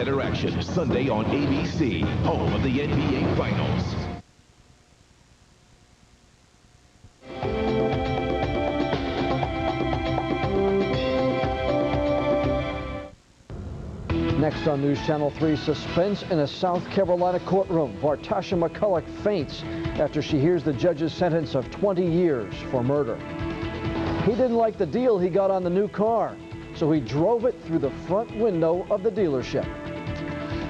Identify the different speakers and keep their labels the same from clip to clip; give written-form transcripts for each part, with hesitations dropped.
Speaker 1: doubleheader action Sunday on ABC, home of the NBA Finals.
Speaker 2: Next on News Channel 3, suspense in a South Carolina courtroom. Vartasha McCulloch faints after she hears the judge's sentence of 20 years for murder. He didn't like the deal he got on the new car, so he drove it through the front window of the dealership.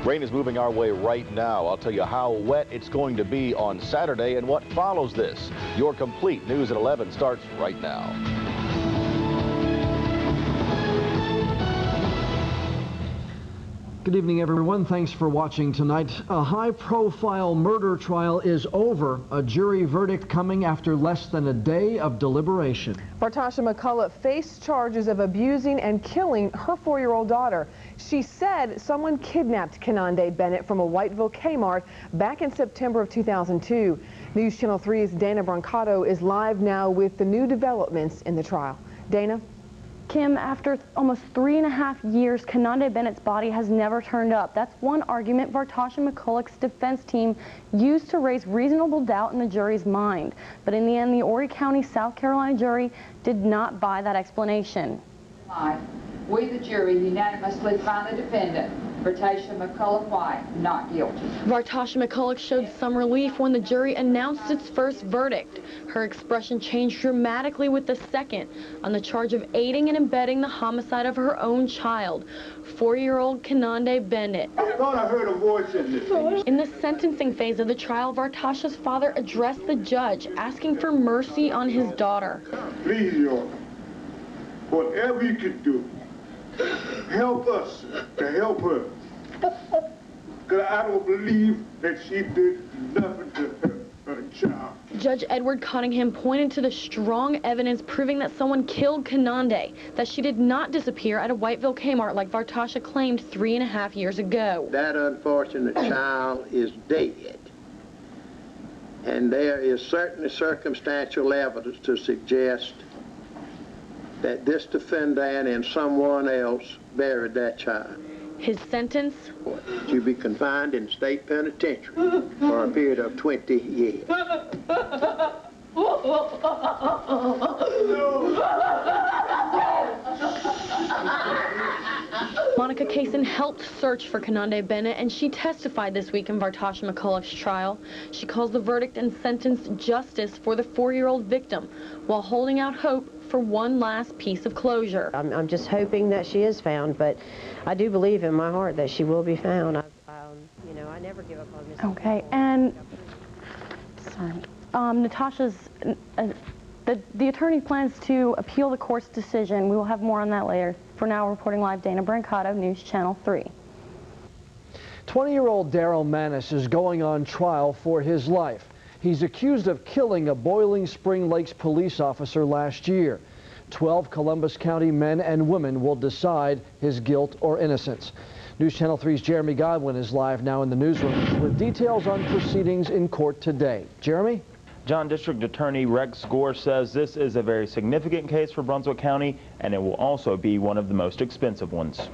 Speaker 3: Rain is moving our way right now. I'll tell you how wet it's going to be on Saturday and what follows this. Your complete News at 11 starts right now.
Speaker 2: Good evening, everyone. Thanks for watching tonight. A high-profile murder trial is over. A jury verdict coming after less than a day of deliberation.
Speaker 4: Vartasha McCulloch faced charges of abusing and killing her 4-year-old daughter. She said someone kidnapped Kenande Bennett from a Whiteville Kmart back in September of 2002. News Channel 3's Dana Brancato is live now with the new developments in the trial. Dana?
Speaker 5: Kim, after almost 3.5 years, Kenande Bennett's body has never turned up. That's one argument Vartasha McCulloch's defense team used to raise reasonable doubt in the jury's mind. But in the end, the Horry County, South Carolina jury did not buy that explanation.
Speaker 6: We, the jury, unanimously find the defendant, Vartasha McCulloch White, not guilty.
Speaker 5: Vartasha McCulloch showed some relief when the jury announced its first verdict. Her expression changed dramatically with the second on the charge of aiding and abetting the homicide of her own child, 4-year-old Kenande Bennett.
Speaker 7: I thought I heard a voice in this.
Speaker 5: In the sentencing phase of the trial, Vartasha's father addressed the judge, asking for mercy on his daughter.
Speaker 7: Please, Your Honor, whatever you can do, help us to help her. Because I don't believe that she did nothing to her child.
Speaker 5: Judge Edward Cunningham pointed to the strong evidence proving that someone killed Kenande, that she did not disappear at a Whiteville Kmart like Vartasha claimed 3.5 years ago.
Speaker 8: That unfortunate child is dead. And there is certainly circumstantial evidence to suggest that this defendant and someone else buried that child.
Speaker 5: His sentence?
Speaker 8: To be confined in state penitentiary for a period of 20 years.
Speaker 5: Monica Kaysen helped search for Kenande Bennett, and she testified this week in Vartasha McCulloch's trial. She calls the verdict and sentence justice for the 4-year-old victim, while holding out hope for one last piece of closure.
Speaker 9: I'm just hoping that she is found, but I do believe in my heart that she will be found. You know, I never give up on this.
Speaker 5: Okay, and sorry, Natasha's the attorney plans to appeal the court's decision. We will have more on that later. For now, reporting live, Dana Brancato, News Channel 3.
Speaker 2: 20-year-old Daryl Manis is going on trial for his life. He's accused of killing a Boiling Spring Lakes police officer last year. 12 Columbus County men and women will decide his guilt or innocence. News Channel 3's Jeremy Godwin is live now in the newsroom with details on proceedings in court today. Jeremy?
Speaker 10: John, District Attorney Rex Gore says this is a very significant case for Brunswick County, and it will also be one of the most expensive ones.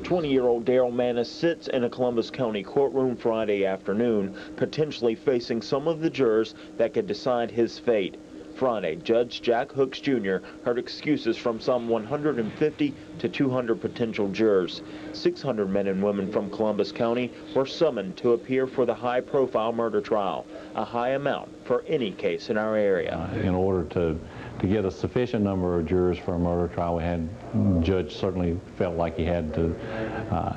Speaker 11: 20-year-old Daryl Manis sits in a Columbus County courtroom Friday afternoon, potentially facing some of the jurors that could decide his fate. Friday, Judge Jack Hooks Jr. heard excuses from some 150 to 200 potential jurors. 600 men and women from Columbus County were summoned to appear for the high-profile murder trial, a high amount for any case in our area.
Speaker 12: In order to get a sufficient number of jurors for a murder trial, the judge certainly felt like he had to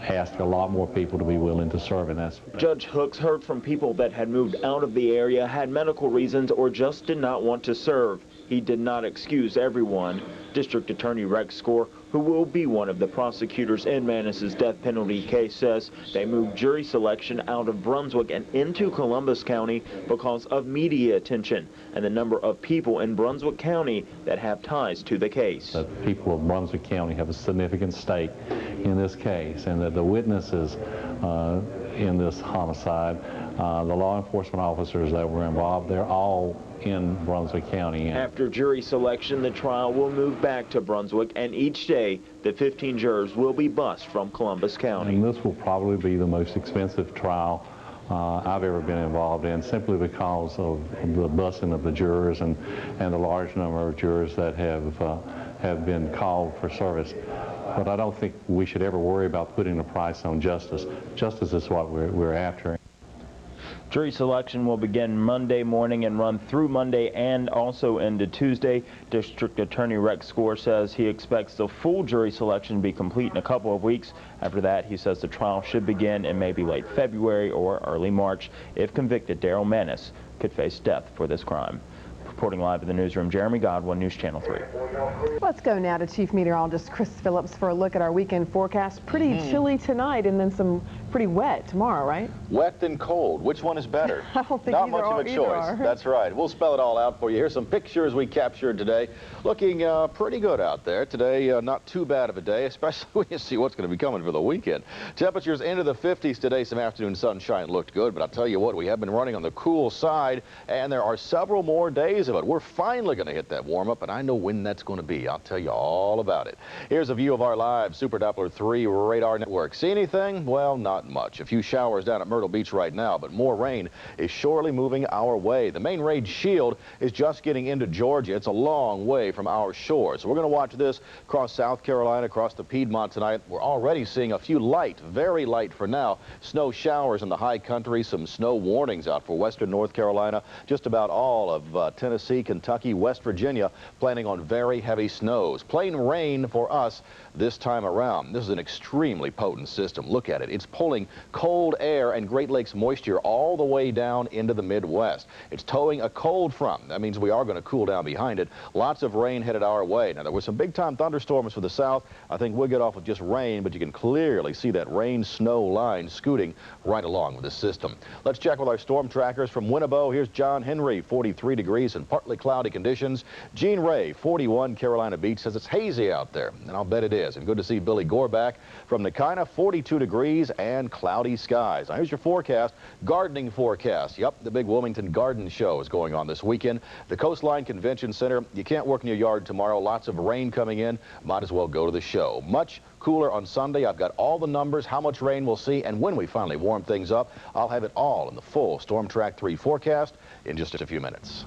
Speaker 12: ask a lot more people to be willing to serve, and that's...
Speaker 11: Judge Hooks heard from people that had moved out of the area, had medical reasons, or just did not want to serve. He did not excuse everyone. District Attorney Rex Gore, who will be one of the prosecutors in Manis's death penalty case, says they moved jury selection out of Brunswick and into Columbus County because of media attention and the number of people in Brunswick County that have ties to the case.
Speaker 12: The people of Brunswick County have a significant stake in this case, and that the witnesses in this homicide, the law enforcement officers that were involved, they're all in Brunswick County.
Speaker 11: After jury selection, the trial will move back to Brunswick, and each day day, the 15 jurors will be bused from Columbus County.
Speaker 12: And this will probably be the most expensive trial I've ever been involved in, simply because of the busing of the jurors and the large number of jurors that have been called for service. But I don't think we should ever worry about putting a price on justice. Justice is what we're after.
Speaker 10: Jury selection will begin Monday morning and run through Monday and also into Tuesday. District Attorney Rex Score says he expects the full jury selection to be complete in a couple of weeks. After that, he says the trial should begin in maybe late February or early March. If convicted, Daryl Manis could face death for this crime. Reporting live in the newsroom, Jeremy Godwin, News Channel 3.
Speaker 4: Let's go now to Chief Meteorologist Chris Phillips for a look at our weekend forecast. Pretty chilly tonight and then some pretty wet tomorrow, right?
Speaker 3: Wet and cold. Which one is better?
Speaker 4: I don't think
Speaker 3: Not much of a choice.
Speaker 4: Are.
Speaker 3: That's right. We'll spell it all out for you. Here's some pictures we captured today. Looking pretty good out there today. Not too bad of a day, especially when you see what's going to be coming for the weekend. Temperatures into the 50s today. Some afternoon sunshine looked good, but I'll tell you what, we have been running on the cool side, and there are several more days of it. We're finally going to hit that warm up, and I know when that's going to be. I'll tell you all about it. Here's a view of our live Super Doppler 3 radar network. See anything? Well, not much. A few showers down at Myrtle Beach right now, but more rain is surely moving our way. The main range shield is just getting into Georgia. It's a long way from our shore. So we're going to watch this across South Carolina, across the Piedmont tonight. We're already seeing a few light, very light for now, snow showers in the high country, some snow warnings out for western North Carolina, just about all of Tennessee, Kentucky, West Virginia, planning on very heavy snows. Plain rain for us this time around. This is an extremely potent system. Look at it. It's pulling cold air and Great Lakes moisture all the way down into the Midwest. It's towing a cold front. That means we are going to cool down behind it. Lots of rain headed our way. Now, there were some big-time thunderstorms for the south. I think we'll get off with just rain, but you can clearly see that rain-snow line scooting right along with the system. Let's check with our storm trackers from Winnebago. Here's John Henry, 43 degrees and partly cloudy conditions. Gene Ray, 41, Carolina Beach, says it's hazy out there, and I'll bet it is. And good to see Billy Gore back from Nakina, 42 degrees and cloudy skies. Now, here's your forecast, gardening forecast. Yep, the big Wilmington Garden Show is going on this weekend. The Coastline Convention Center, you can't work in your yard tomorrow. Lots of rain coming in. Might as well go to the show. Much cooler on Sunday. I've got all the numbers, how much rain we'll see, and when we finally warm things up, I'll have it all in the full Storm Track 3 forecast in just a few minutes.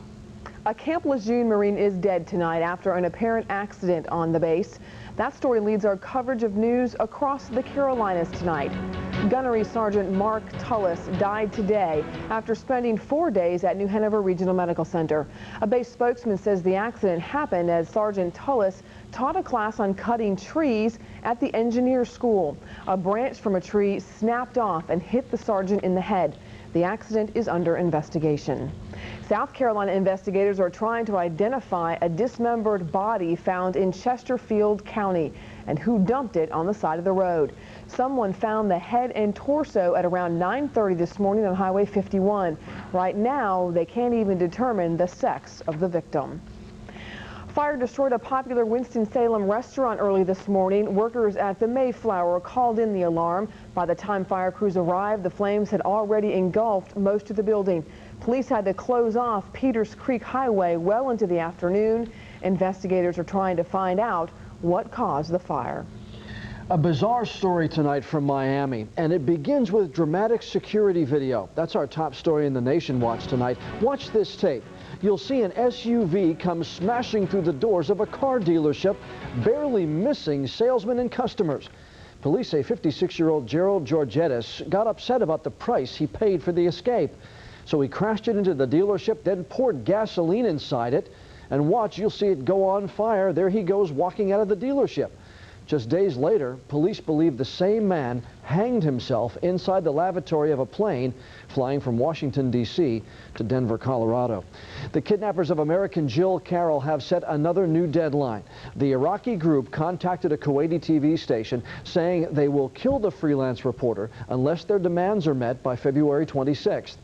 Speaker 4: A Camp Lejeune Marine is dead tonight after an apparent accident on the base. That story leads our coverage of news across the Carolinas tonight. Gunnery Sergeant Mark Tullis died today after spending 4 days at New Hanover Regional Medical Center. A base spokesman says the accident happened as Sergeant Tullis taught a class on cutting trees at the engineer school. A branch from a tree snapped off and hit the sergeant in the head. The accident is under investigation. South Carolina investigators are trying to identify a dismembered body found in Chesterfield County and who dumped it on the side of the road. Someone found the head and torso at around 9:30 this morning on Highway 51. Right now, they can't even determine the sex of the victim. Fire destroyed a popular Winston-Salem restaurant early this morning. Workers at the Mayflower called in the alarm. By the time fire crews arrived, the flames had already engulfed most of the building. Police had to close off Peters Creek Highway well into the afternoon. Investigators are trying to find out what caused the fire.
Speaker 2: A bizarre story tonight from Miami, and it begins with dramatic security video. That's our top story in the Nation Watch tonight. Watch this tape. You'll see an SUV come smashing through the doors of a car dealership, barely missing salesmen and customers. Police say 56-year-old Gerald Georgettis got upset about the price he paid for the escape. So he crashed it into the dealership, then poured gasoline inside it. And watch, you'll see it go on fire. There he goes walking out of the dealership. Just days later, police believe the same man hanged himself inside the lavatory of a plane flying from Washington, D.C. to Denver, Colorado. The kidnappers of American Jill Carroll have set another new deadline. The Iraqi group contacted a Kuwaiti TV station saying they will kill the freelance reporter unless their demands are met by February 26th.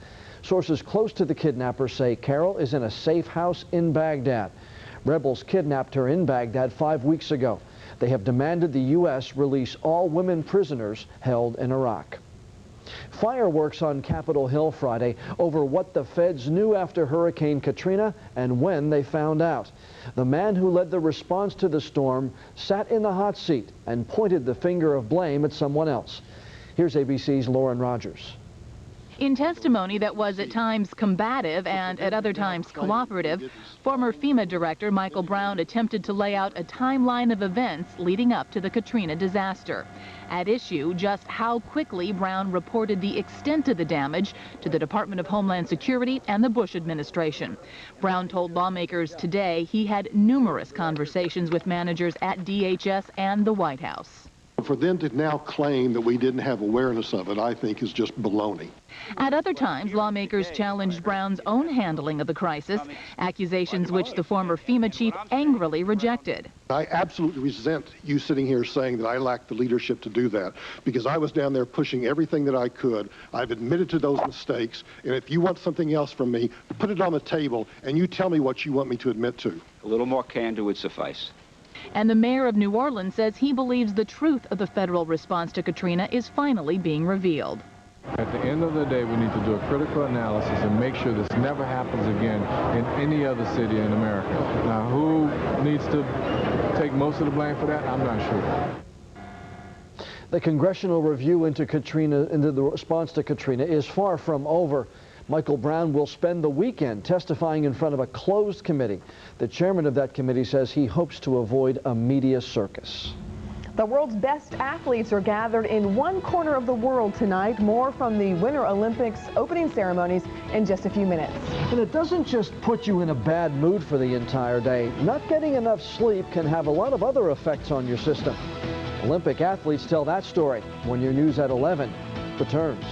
Speaker 2: Sources close to the kidnappers say Carroll is in a safe house in Baghdad. Rebels kidnapped her in Baghdad 5 weeks ago. They have demanded the U.S. release all women prisoners held in Iraq. Fireworks on Capitol Hill Friday over what the feds knew after Hurricane Katrina and when they found out. The man who led the response to the storm sat in the hot seat and pointed the finger of blame at someone else. Here's ABC's Lauren Rogers.
Speaker 13: In testimony that was at times combative and at other times cooperative, former FEMA Director Michael Brown attempted to lay out a timeline of events leading up to the Katrina disaster. At issue, just how quickly Brown reported the extent of the damage to the Department of Homeland Security and the Bush administration. Brown told lawmakers today he had numerous conversations with managers at DHS and the White House.
Speaker 14: For them to now claim that we didn't have awareness of it, I think is just baloney.
Speaker 13: At other times, lawmakers challenged Brown's own handling of the crisis, accusations which the former FEMA chief angrily rejected.
Speaker 14: I absolutely resent you sitting here saying that I lacked the leadership to do that, because I was down there pushing everything that I could. I've admitted to those mistakes, and if you want something else from me, put it on the table, and you tell me what you want me to admit to.
Speaker 15: A little more candor would suffice.
Speaker 13: And the mayor of New Orleans says he believes the truth of the federal response to Katrina is finally being revealed.
Speaker 16: At the end of the day, we need to do a critical analysis and make sure this never happens again in any other city in America. Now, who needs to take most of the blame for that? I'm not sure.
Speaker 2: The congressional review into the response to Katrina is far from over. Michael Brown will spend the weekend testifying in front of a closed committee. The chairman of that committee says he hopes to avoid a media circus.
Speaker 4: The world's best athletes are gathered in one corner of the world tonight. More from the Winter Olympics opening ceremonies in just a few minutes.
Speaker 2: And it doesn't just put you in a bad mood for the entire day. Not getting enough sleep can have a lot of other effects on your system. Olympic athletes tell that story when your news at 11 returns.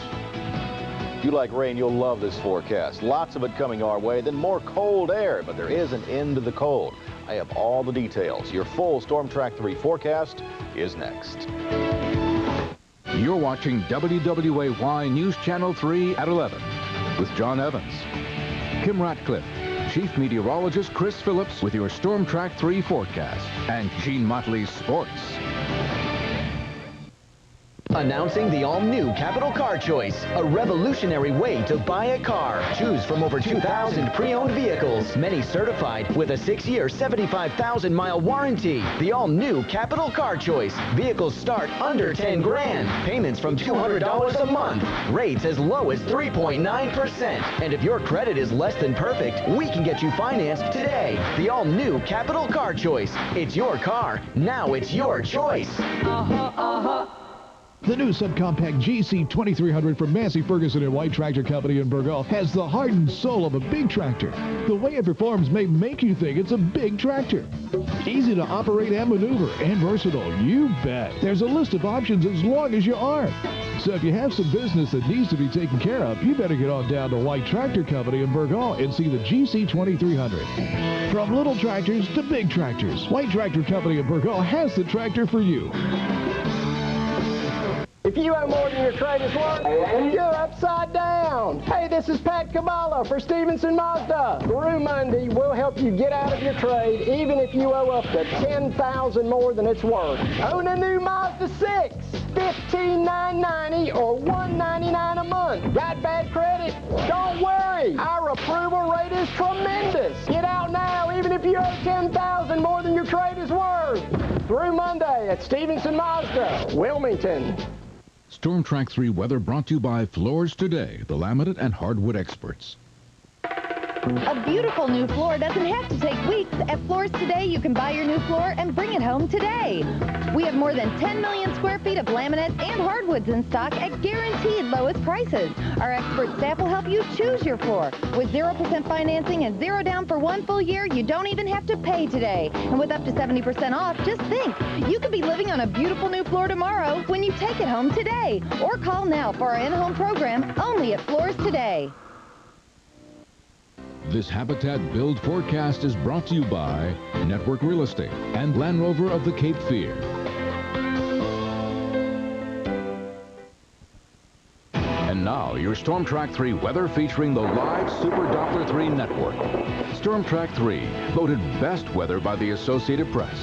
Speaker 3: If you like rain, you'll love this forecast. Lots of it coming our way, then more cold air, but there is an end to the cold. I have all the details. Your full Storm Track 3 forecast is next.
Speaker 1: You're watching WWAY News Channel 3 at 11 with Jon Evans, Kim Ratcliff, Chief Meteorologist Chris Phillips with your Storm Track 3 forecast, and Gene Motley's Sports.
Speaker 17: Announcing the all-new Capital Car Choice, a revolutionary way to buy a car. Choose from over 2,000 pre-owned vehicles, many certified with a 6-year, 75,000-mile warranty. The all-new Capital Car Choice. Vehicles start under 10 grand. Payments from $200 a month. Rates as low as 3.9%. And if your credit is less than perfect, we can get you financed today. The all-new Capital Car Choice. It's your car. Now it's your choice.
Speaker 18: The new subcompact GC 2300 from Massey Ferguson and White Tractor Company in Burgaw has the heart and soul of a big tractor. The way it performs may make you think it's a big tractor. Easy to operate and maneuver, and versatile, you bet. There's a list of options as long as your arm. So if you have some business that needs to be taken care of, you better get on down to White Tractor Company in Burgaw and see the GC 2300. From little tractors to big tractors, White Tractor Company in Burgaw has the tractor for you.
Speaker 19: If you owe more than your trade is worth, you're upside down. Hey, this is Pat Caballo for Stevenson Mazda. Through Monday, we'll help you get out of your trade, even if you owe up to $10,000 more than it's worth. Own a new Mazda 6, $15,990 or $199 a month. Got bad credit? Don't worry. Our approval rate is tremendous. Get out now, even if you owe $10,000 more than your trade is worth. Through Monday at Stevenson Mazda, Wilmington.
Speaker 1: Storm Track 3 weather brought to you by Floors Today, the laminate and hardwood experts.
Speaker 20: A beautiful new floor doesn't have to take weeks. At Floors Today, you can buy your new floor and bring it home today. We have more than 10 million square feet of laminates and hardwoods in stock at guaranteed lowest prices. Our expert staff will help you choose your floor. With 0% financing and 0 down for 1 full year, you don't even have to pay today. And with up to 70% off, just think, you could be living on a beautiful new floor tomorrow when you take it home today. Or call now for our in-home program only at Floors Today.
Speaker 1: This Habitat Build forecast is brought to you by Network Real Estate and Land Rover of the Cape Fear. And now, your Storm Track 3 weather featuring the live Super Doppler 3 network. Storm Track 3, voted best weather by the Associated Press.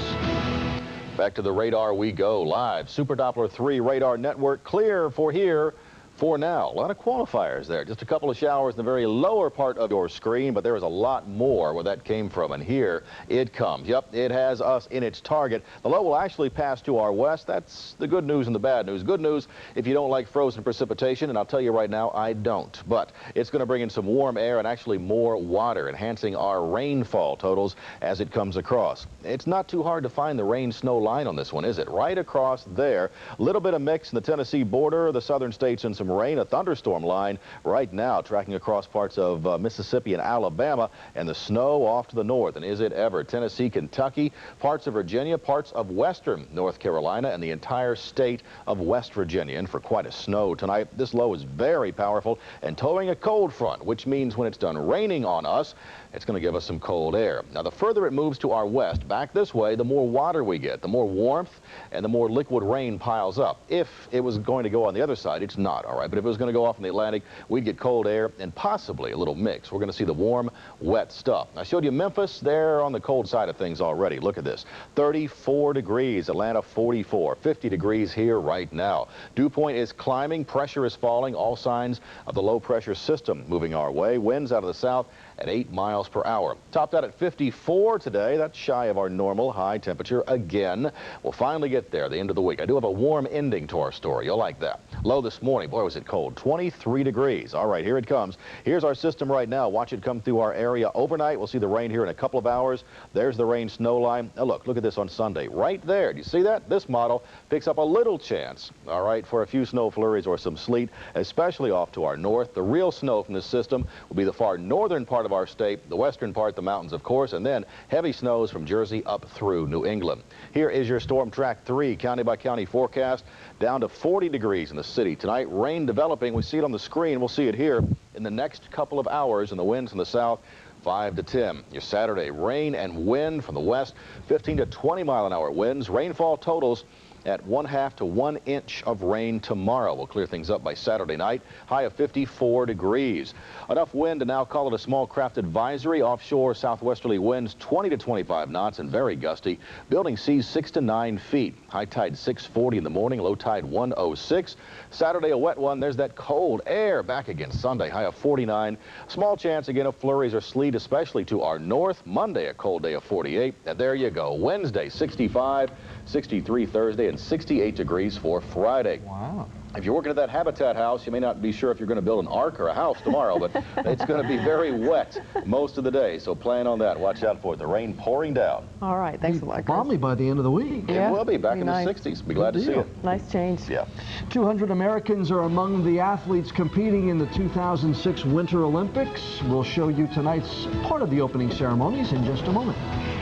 Speaker 3: Back to the radar we go. Live Super Doppler 3 radar network clear for here for now. A lot of qualifiers there. Just a couple of showers in the very lower part of your screen, but there is a lot more where that came from, and here it comes. Yep, it has us in its target. The low will actually pass to our west. That's the good news and the bad news. Good news if you don't like frozen precipitation, and I'll tell you right now, I don't. But it's going to bring in some warm air and actually more water, enhancing our rainfall totals as it comes across. It's not too hard to find the rain-snow line on this one, is it? Right across there. A little bit of mix in the Tennessee border, the southern states, and some rain. A thunderstorm line right now tracking across parts of Mississippi and Alabama, and the snow off to the north. And is it ever? Tennessee, Kentucky, parts of Virginia, parts of western North Carolina, and the entire state of West Virginia. And for quite a snow tonight. This low is very powerful and towing a cold front, which means when it's done raining on us, it's going to give us some cold air. Now, the further it moves to our west, back this way, the more water we get, the more warmth, and the more liquid rain piles up. If it was going to go on the other side, it's not, all right? But if it was going to go off in the Atlantic, we'd get cold air and possibly a little mix. We're going to see the warm, wet stuff. I showed you Memphis there on the cold side of things already. Look at this. 34 degrees, Atlanta 44, 50 degrees here right now. Dew point is climbing, pressure is falling, all signs of the low pressure system moving our way. Winds out of the south at 8 miles per hour. Topped out at 54 today. That's shy of our normal high temperature again. We'll finally get there the end of the week. I do have a warm ending to our story. You'll like that. Low this morning. Boy, was it cold. 23 degrees. All right, here it comes. Here's our system right now. Watch it come through our area overnight. We'll see the rain here in a couple of hours. There's the rain snow line. Now look at this on Sunday. Right there. Do you see that? This model picks up a little chance, all right, for a few snow flurries or some sleet, especially off to our north. The real snow from this system will be the far northern part of our state, the western part, the mountains, of course, and then heavy snows from Jersey up through New England. Here is your Storm Track 3 county by county forecast. Down to 40 degrees in the city tonight. Rain developing. We see it on the screen. We'll see it here in the next couple of hours, and the winds from the south 5 to 10. Your Saturday, rain and wind from the west, 15 to 20 mile an hour winds. Rainfall totals at 1/2 to 1 inch of rain tomorrow. We'll clear things up by Saturday night. High of 54 degrees. Enough wind to now call it a small craft advisory. Offshore southwesterly winds 20 to 25 knots and very gusty. Building seas 6 to 9 feet. High tide 6:40 in the morning. Low tide 1:06. Saturday a wet one. There's that cold air back again Sunday. High of 49. Small chance again of flurries or sleet, especially to our north. Monday a cold day of 48. And there you go. Wednesday 65, 63 Thursday, and 68 degrees for Friday.
Speaker 2: Wow.
Speaker 3: If you're working at that Habitat house, you may not be sure if you're going to build an ark or a house tomorrow, but it's going to be very wet most of the day, so plan on that. Watch out for it. The rain pouring down.
Speaker 4: All right, thanks a lot, Chris.
Speaker 2: Balmy by the end of the week.
Speaker 4: Yeah,
Speaker 3: it will be back in
Speaker 4: nice.
Speaker 3: the 60s. Be glad to see it.
Speaker 4: Nice change.
Speaker 3: Yeah.
Speaker 2: 200 Americans are among the athletes competing in the 2006 Winter Olympics. We'll show you tonight's part of the opening ceremonies in just a moment.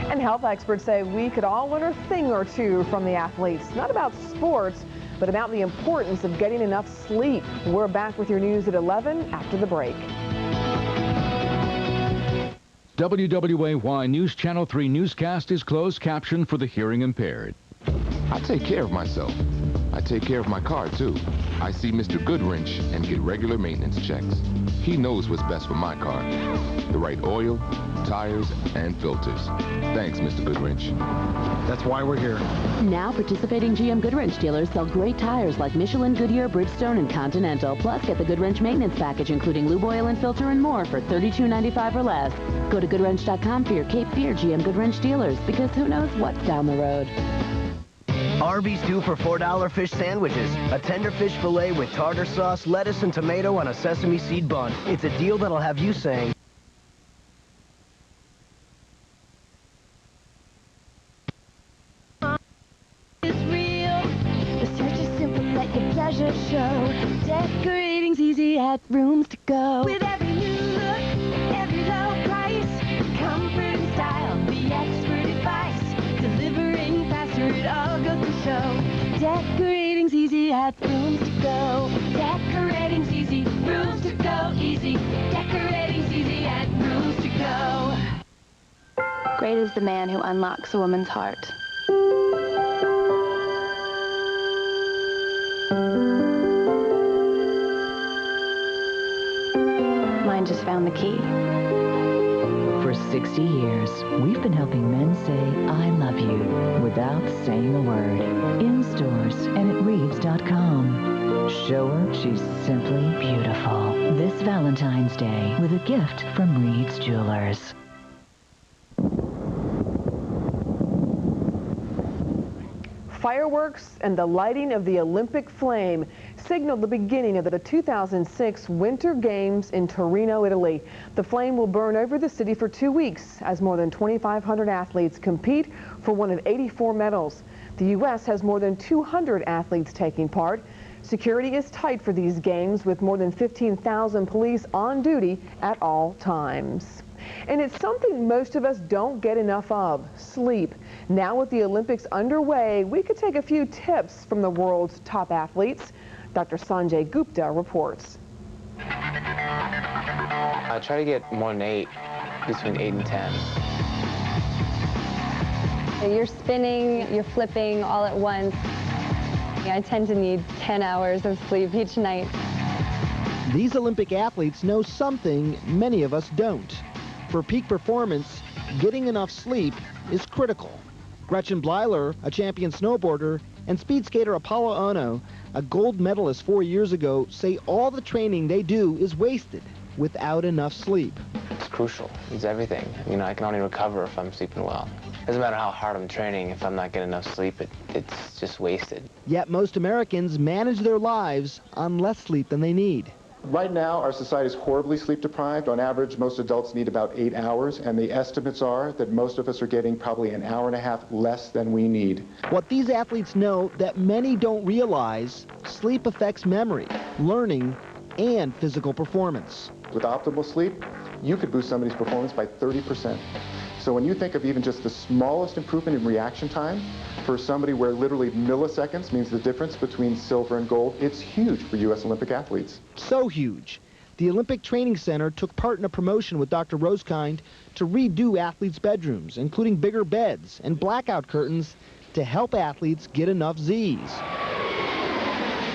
Speaker 4: And health experts say we could all learn a thing or two from the athletes. Not about sports, but about the importance of getting enough sleep. We're back with your news at 11 after the break.
Speaker 1: WWAY News Channel 3 newscast is closed captioned for the hearing impaired.
Speaker 21: I take care of myself. I take care of my car, too. I see Mr. Goodwrench and get regular maintenance checks. He knows what's best for my car. The right oil, tires, and filters. Thanks, Mr. Goodwrench.
Speaker 22: That's why we're here.
Speaker 23: Now participating GM Goodwrench dealers sell great tires like Michelin, Goodyear, Bridgestone, and Continental. Plus, get the Goodwrench maintenance package, including lube oil and filter and more for $32.95 or less. Go to Goodwrench.com for your Cape Fear GM Goodwrench dealers, because who knows what's down the road.
Speaker 24: Arby's 2 for $4 fish sandwiches. A tender fish fillet with tartar sauce, lettuce, and tomato on a sesame seed bun. It's a deal that'll have you saying...
Speaker 23: Show. Decorating's easy at Rooms to Go.
Speaker 25: With every new look, every low price, comfort and style, the expert advice, delivering faster, it all goes to show.
Speaker 23: Decorating's easy at Rooms to Go.
Speaker 25: Decorating's easy, Rooms to Go easy. Decorating's easy at Rooms to Go.
Speaker 5: Great is the man who unlocks a woman's heart. Mine just found the key.
Speaker 6: For 60 years, we've been helping men say, I love you, without saying a word. In stores and at Reeves.com. Show her she's simply beautiful. This Valentine's Day with a gift from Reeves Jewelers.
Speaker 4: Fireworks and the lighting of the Olympic flame signaled the beginning of the 2006 Winter Games in Torino, Italy. The flame will burn over the city for 2 weeks as more than 2,500 athletes compete for one of 84 medals. The U.S. has more than 200 athletes taking part. Security is tight for these games with more than 15,000 police on duty at all times. And it's something most of us don't get enough of, sleep. Now with the Olympics underway, we could take a few tips from the world's top athletes. Dr. Sanjay Gupta reports.
Speaker 7: I try to get more than 8, between 8 and 10.
Speaker 8: You're spinning, you're flipping all at once. I tend to need 10 hours of sleep each night.
Speaker 9: These Olympic athletes know something many of us don't. For peak performance, getting enough sleep is critical. Gretchen Bleiler, a champion snowboarder, and speed skater Apollo Ono, a gold medalist 4 years ago, say all the training they do is wasted without enough sleep.
Speaker 7: It's crucial. It's everything. You know, I can only recover if I'm sleeping well. Doesn't matter how hard I'm training, if I'm not getting enough sleep, it's just wasted.
Speaker 9: Yet most Americans manage their lives on less sleep than they need.
Speaker 11: Right now, our society is horribly sleep deprived. On average, most adults need about 8 hours, and the estimates are that most of us are getting probably an hour and a half less than we need.
Speaker 9: What these athletes know that many don't realize, sleep affects memory, learning, and physical performance.
Speaker 11: With optimal sleep, you could boost somebody's performance by 30%. So when you think of even just the smallest improvement in reaction time, for somebody where literally milliseconds means the difference between silver and gold, it's huge for U.S. Olympic athletes.
Speaker 9: So huge. The Olympic Training Center took part in a promotion with Dr. Rosekind to redo athletes' bedrooms, including bigger beds and blackout curtains to help athletes get enough Z's.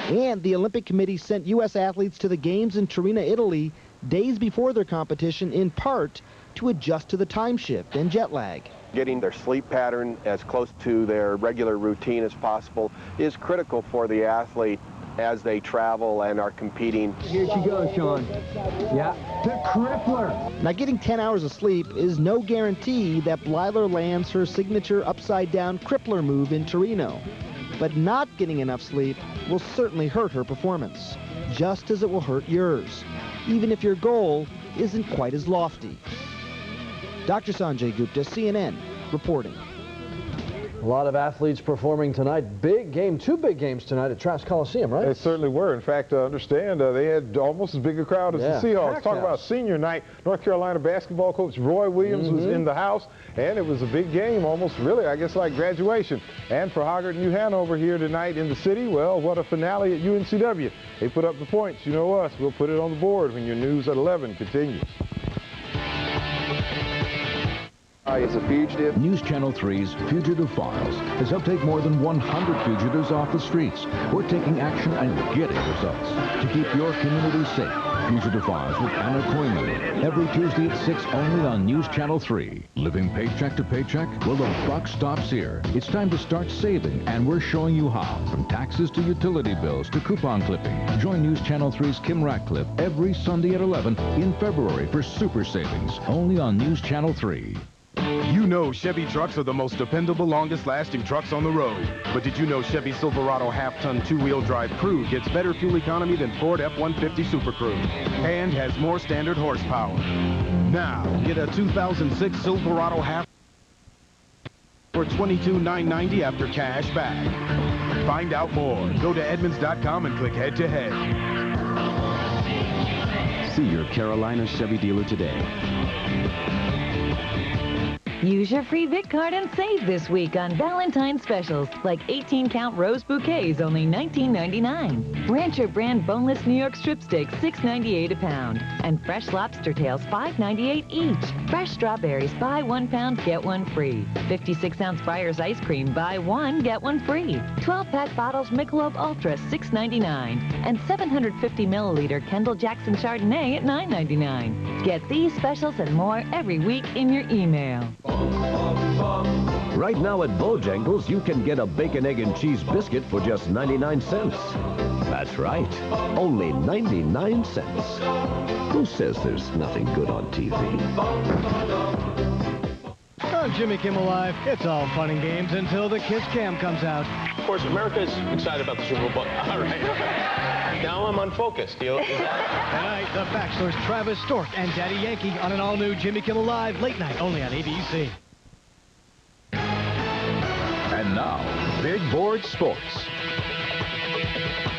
Speaker 9: And the Olympic Committee sent U.S. athletes to the Games in Torino, Italy, days before their competition, in part to adjust to the time shift and jet lag.
Speaker 26: Getting their sleep pattern as close to their regular routine as possible is critical for the athlete as they travel and are competing.
Speaker 9: Here she goes, Sean. Yeah, the crippler. Now, getting 10 hours of sleep is no guarantee that Bleiler lands her signature upside-down crippler move in Torino. But not getting enough sleep will certainly hurt her performance, just as it will hurt yours, even if your goal isn't quite as lofty. Dr. Sanjay Gupta, CNN, reporting.
Speaker 2: A lot of athletes performing tonight. Big game, 2 big games tonight at Trask Coliseum, right?
Speaker 27: They certainly were. In fact, understand they had almost as big a crowd as the Seahawks. Talk about senior night. North Carolina basketball coach Roy Williams was in the house, and it was a big game, almost really, I guess, like graduation. And for Hoggard and New Hanover here tonight in the city, well, what a finale at UNCW. They put up the points. You know us. We'll put it on the board when your news at 11 continues.
Speaker 1: Is a fugitive. News Channel 3's Fugitive Files has helped take more than 100 fugitives off the streets. We're taking action and getting results to keep your community safe. Fugitive Files with Anna Koyman, every Tuesday at 6 only on News Channel 3. Living paycheck to paycheck? Well, the buck stops here. It's time to start saving, and we're showing you how. From taxes to utility bills to coupon clipping. Join News Channel 3's Kim Ratcliff every Sunday at 11 in February for super savings, only on News Channel 3.
Speaker 28: You know Chevy trucks are the most dependable, longest-lasting trucks on the road. But did you know Chevy Silverado half-ton two-wheel drive Crew gets better fuel economy than Ford F-150 Super Crew and has more standard horsepower? Now, get a 2006 Silverado half for $22,990 after cash back. Find out more. Go to Edmunds.com and click head-to-head.
Speaker 29: See your Carolina Chevy dealer today.
Speaker 6: Use your free Vic card and save this week on Valentine's specials, like 18-count rose bouquets, only $19.99. Rancher brand boneless New York strip steaks, $6.98 a pound. And fresh lobster tails, $5.98 each. Fresh strawberries, buy 1 pound, get 1 free. 56-ounce Breyers ice cream, buy 1, get 1 free. 12-pack bottles Michelob Ultra, $6.99. And 750-milliliter Kendall Jackson Chardonnay at $9.99. Get these specials and more every week in your email.
Speaker 10: Right now at Bojangles, you can get a bacon, egg, and cheese biscuit for just 99 cents. That's right, only 99 cents. Who says there's nothing good on TV?
Speaker 12: On Jimmy Kimmel Live, it's all fun and games until the Kiss Cam comes out.
Speaker 13: Of course, America's excited about the Super Bowl. All right. Now I'm unfocused.
Speaker 12: Tonight, The Bachelor's Travis Stork and Daddy Yankee on an all-new Jimmy Kimmel Live late night, only on ABC.
Speaker 1: And now, Big Board Sports.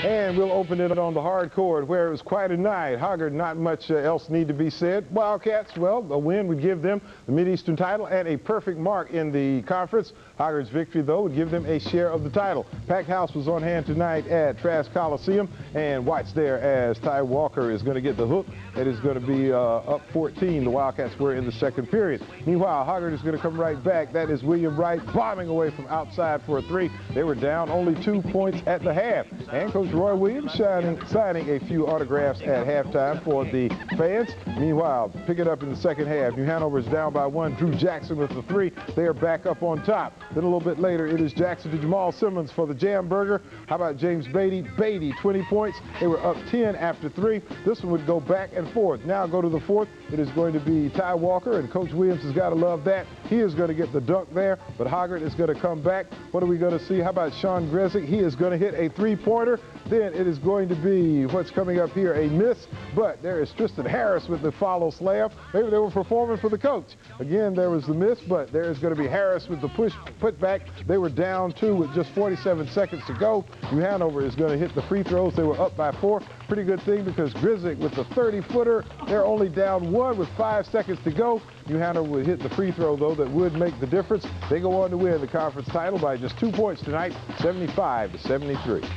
Speaker 27: And we'll open it on the hard court where it was quite a night. Hoggard, not much else need to be said. Wildcats, well, a win would give them the Mid-Eastern title and a perfect mark in the conference. Hoggard's victory, though, would give them a share of the title. Packed house was on hand tonight at Trask Coliseum, and watch there as Ty Walker is going to get the hook. It is going to be up 14. The Wildcats were in the second period. Meanwhile, Hoggard is going to come right back. That is William Wright bombing away from outside for a 3. They were down only 2 points at the half. And Coach Roy Williams signing a few autographs at halftime for the fans. Meanwhile, pick it up in the second half. New Hanover is down by 1. Drew Jackson with the 3. They are back up on top. Then a little bit later, it is Jackson to Jamal Simmons for the Jam Burger. How about James Beatty? Beatty, 20 points. They were up 10 after 3. This one would go back and forth. Now go to the fourth. It is going to be Ty Walker, and Coach Williams has got to love that. He is going to get the dunk there, but Hoggard is going to come back. What are we going to see? How about Sean Gresick? He is going to hit a 3-pointer. Then it is going to be what's coming up here, a miss, but there is Tristan Harris with the follow slam. Maybe they were performing for the coach. Again, there was the miss, but there is going to be Harris with the putback. They were down 2 with just 47 seconds to go. New Hanover is going to hit the free throws. They were up by 4. Pretty good thing because Grisick with the 30-footer, they're only down 1 with 5 seconds to go. New Hanover would hit the free throw, though, that would make the difference. They go on to win the conference title by just 2 points tonight, 75-73.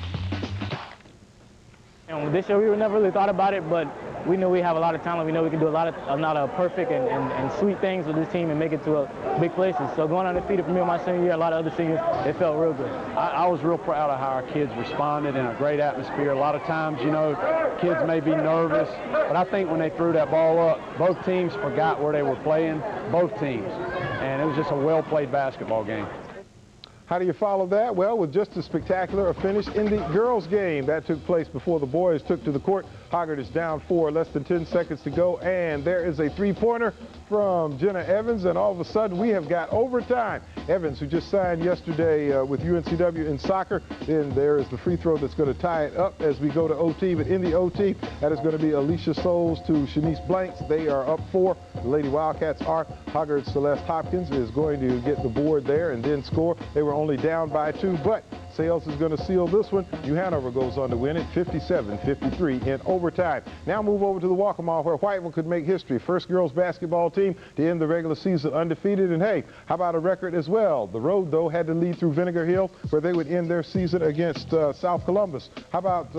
Speaker 14: And this year, we never really thought about it, but we knew we have a lot of talent. We know we can do a lot of perfect and sweet things with this team and make it to big places. So going undefeated for me in my senior year, a lot of other seniors, it felt real good.
Speaker 22: I was real proud of how our kids responded in a great atmosphere. A lot of times, you know, kids may be nervous, but I think when they threw that ball up, both teams forgot where they were playing, both teams. And it was just a well-played basketball game.
Speaker 27: How do you follow that? Well, with just as spectacular a finish in the girls' game. That took place before the boys took to the court. Hoggard is down 4, less than 10 seconds to go, and there is a 3-pointer from Jenna Evans, and all of a sudden we have got overtime. Evans, who just signed yesterday with UNCW in soccer, and there is the free throw that's going to tie it up as we go to OT. But in the OT, that is going to be Alicia Souls to Shanice Blanks. They are up 4. The Lady Wildcats are. Hoggard's Celeste Hopkins is going to get the board there and then score. They were only down by 2, but Sales is going to seal this one. New Hanover goes on to win it 57-53 in overtime. Now move over to the Walk-A-Mall where Whiteville could make history. First girls basketball team to end the regular season undefeated. And hey, how about a record as well? The road, though, had to lead through Vinegar Hill where they would end their season against South Columbus. How about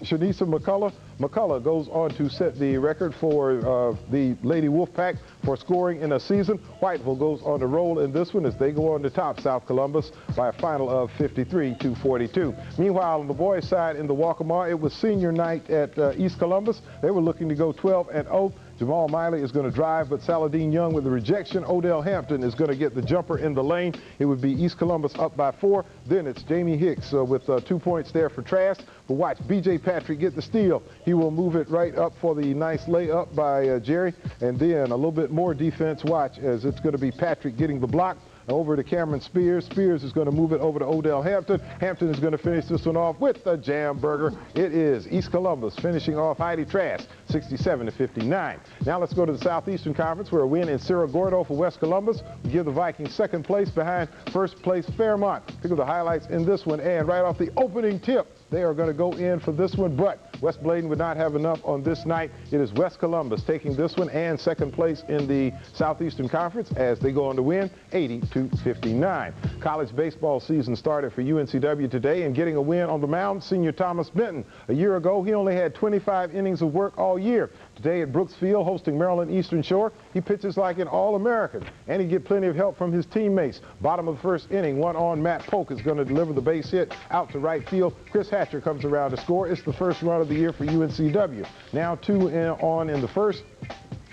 Speaker 27: Shanisa McCullough? McCullough goes on to set the record for the Lady Wolfpack for scoring in a season. Whiteville goes on to roll in this one as they go on to top South Columbus by a final of 53-42. Meanwhile, on the boys' side in the Walk-A-Mall, it was senior night at East Columbus. They were looking to go 12-0. Jamal Miley is going to drive, but Saladin Young with the rejection. Odell Hampton is going to get the jumper in the lane. It would be East Columbus up by 4. Then it's Jamie Hicks with 2 points there for Trask. But watch B.J. Patrick get the steal. He will move it right up for the nice layup by Jerry. And then a little bit more defense. Watch as it's going to be Patrick getting the block. Over to Cameron Spears. Spears is going to move it over to Odell Hampton. Hampton is going to finish this one off with the jam burger. It is East Columbus finishing off Heidi Trask, 67-59. Now let's go to the Southeastern Conference where a win in Cerro Gordo for West Columbus will give the Vikings second place behind first place Fairmont. Pick up the highlights in this one, and right off the opening tip, They are going to go in for this one, but West Bladen would not have enough on this night. It is West Columbus taking this one and second place in the Southeastern Conference as they go on to win 80-59. College baseball season started for UNCW today, and getting a win on the mound, senior Thomas Benton. A year ago, he only had 25 innings of work all year. Today at Brooks Field, hosting Maryland Eastern Shore, he pitches like an All-American, and he get plenty of help from his teammates. Bottom of the first inning, one on Matt Polk is going to deliver the base hit out to right field. Chris Hatcher comes around to score. It's the first run of the year for UNCW. Now 2 on in the first.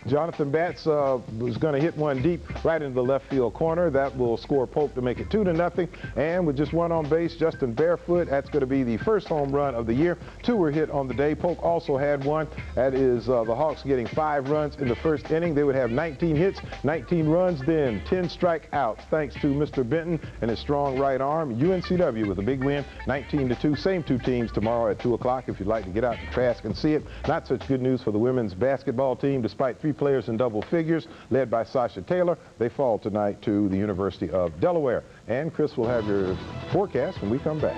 Speaker 27: Jonathan Batts was going to hit one deep right into the left field corner. That will score Pope to make it 2-0. And with just one on base, Justin Barefoot, that's going to be the first home run of the year. 2 were hit on the day. Pope also had one. That is the Hawks getting 5 runs in the first inning. They would have 19 hits, 19 runs, then 10 strikeouts, thanks to Mr. Benton and his strong right arm. UNCW with a big win, 19-2. Same 2 teams tomorrow at 2 o'clock if you'd like to get out to Trask and see it. Not such good news for the women's basketball team. Despite 3 players in double figures, led by Sasha Taylor, they fall tonight to the University of Delaware. And Chris will have your forecast when we come back.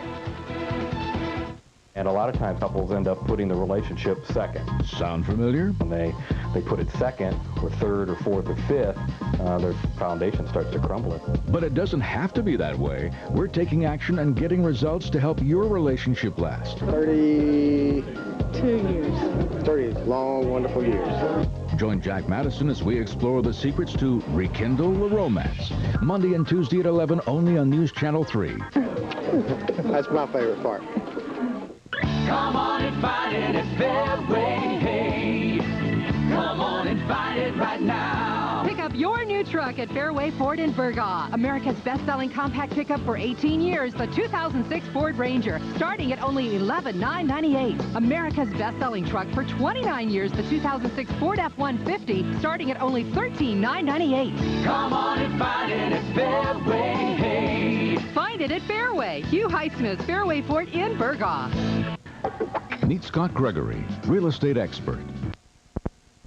Speaker 3: And a lot of times couples end up putting the relationship second.
Speaker 1: Sound familiar?
Speaker 3: When they put it second or third or fourth or fifth, their foundation starts to crumble.
Speaker 1: But it doesn't have to be that way. We're taking action and getting results to help your relationship last.
Speaker 15: 32 years. 30 long, wonderful years.
Speaker 1: Join Jack Madison as we explore the secrets to rekindle the romance. Monday and Tuesday at 11, only on News Channel 3.
Speaker 15: That's my favorite part.
Speaker 25: Come on and find it at Fairway. Hey, come on and find it right now.
Speaker 16: Pick up your new truck at Fairway Ford in Burgaw. America's best-selling compact pickup for 18 years, the 2006 Ford Ranger, starting at only $11,998. America's best-selling truck for 29 years, the 2006 Ford F-150, starting at only $13,998.
Speaker 25: Come on and find it at Fairway. Hey.
Speaker 16: Find it at Fairway. Hugh Highsmith, Fairway Ford in Burgaw.
Speaker 1: Meet Scott Gregory, real estate expert.